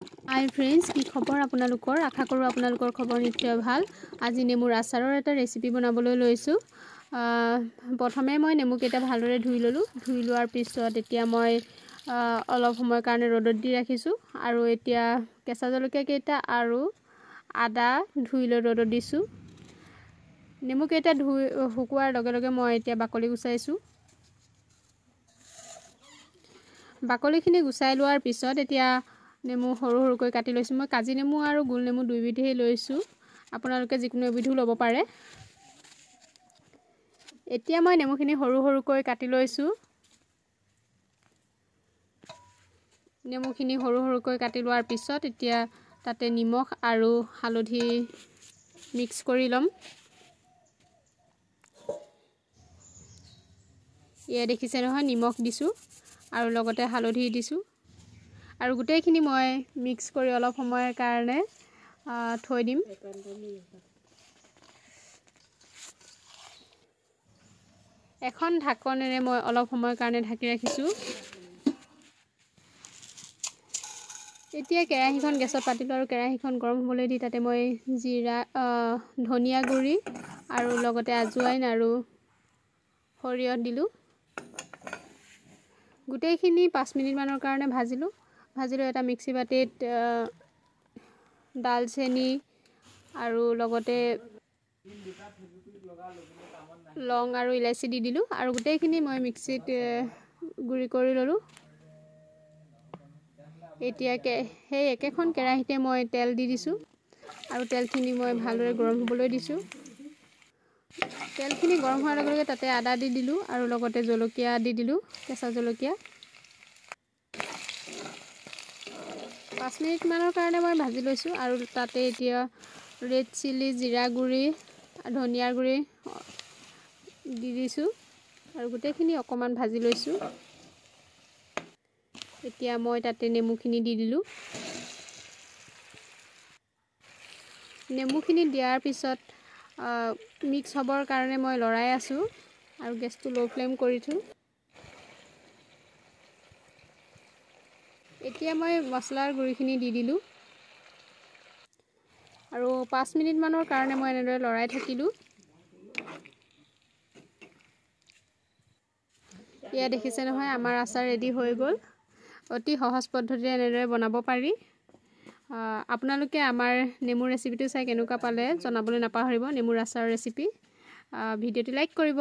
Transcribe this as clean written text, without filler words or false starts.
হাই friends, কি খবৰ আপোনালোকৰ? আশা কৰোঁ আপোনালোকৰ খবৰ নিশ্চয় ভাল। আজি নেমুৰ আচাৰৰ এটা ৰেচিপি বনাবলৈ লৈছোঁ। প্ৰথমে মই নেমুকেইটা ভালদৰে ধুই ল'লোঁ। ধুই লোৱাৰ পিছত এতিয়া মই অলপ সময়ৰ কাৰণে ৰ'দত দি ৰাখিছোঁ। আৰু এতিয়া কেঁচা জলকীয়াকেইটা আৰু আদা ধুই লৈ ৰ'দত দিছোঁ। নেমুকেইটা ধুই শুকোৱাৰ লগে লগে মই এতিয়া বাকলি গুচাইছোঁ। বাকলিখিনি গুচাই লোৱাৰ পিছত এতিয়া নেমু সৰু সৰুকৈ কাটি লৈছোঁ। মই কাজি নেমু আৰু গোল নেমু দুইবিধেই লৈছোঁ। আপোনালোকে যিকোনো এবিধো ল'ব পাৰে। এতিয়া মই নেমুখিনি সৰু সৰুকৈ কাটি লৈছোঁ। নেমুখিনি সৰু সৰুকৈ কাটি লোৱাৰ পিছত এতিয়া তাতে নিমখ আৰু হালধি মিক্স কৰি ল'ম। এয়া দেখিছে নহয়, নিমখ দিছোঁ আৰু লগতে হালধি দিছোঁ। আৰু গোটেইখিনি মই মিক্স কৰি অলপ সময়ৰ কাৰণে থৈ দিম। এখন ঢাকনেৰে মই অলপ সময়ৰ কাৰণে ঢাকি ৰাখিছোঁ। এতিয়া কেৰাহীখন গেছত পাতিলোঁ আৰু কেৰাহীখন গৰম হ'বলৈ দি তাতে মই ধনিয়া গুড়ি আৰু লগতে আজৱাইন আৰু সৰিয়হ দিলোঁ। গোটেইখিনি 5 মিনিটমানৰ কাৰণে ভাজিলোঁ। ভাজি লৈ এটা মিক্সি বাতিত দালচেনি আৰু লগতে লং আৰু ইলাচি দি দিলোঁ আৰু গোটেইখিনি মই মিক্সিত গুড়ি কৰি ল'লোঁ। এতিয়া সেই একেখন কেৰাহীতে মই তেল দি দিছোঁ আৰু তেলখিনি মই ভালদৰে গৰম হ'বলৈ দিছোঁ। তেলখিনি গৰম হোৱাৰ লগে লগে তাতে আদা দি দিলোঁ আৰু লগতে জলকীয়া দি দিলোঁ, কেঁচা জলকীয়া। 5 মিনিটমানৰ কাৰণে মই ভাজি লৈছোঁ আৰু তাতে এতিয়া ৰেড চিলি, জিৰা গুড়ি, ধনিয়াৰ গুড়ি দি দিছোঁ আৰু গোটেইখিনি অকণমান ভাজি লৈছোঁ। এতিয়া মই তাতে নেমুখিনি দি দিলোঁ। নেমুখিনি দিয়াৰ পিছত মিক্স হ'বৰ কাৰণে মই লৰাই আছোঁ আৰু গেছটো ল' ফ্লেম কৰিছোঁ। এতিয়া মই মছলাৰ গুড়িখিনি দি দিলোঁ আৰু 5 মিনিটমানৰ কাৰণে মই এনেদৰে লৰাই থাকিলোঁ। এয়া দেখিছে নহয়, আমাৰ আচাৰ ৰেডি হৈ গ'ল। অতি সহজ পদ্ধতিৰে এনেদৰে বনাব পাৰি। আপোনালোকে আমাৰ নেমুৰ ৰেচিপিটো চাই কেনেকুৱা পালে জনাবলৈ নাপাহৰিব। নেমুৰ আচাৰৰ ৰেচিপি ভিডিঅ'টো লাইক কৰিব।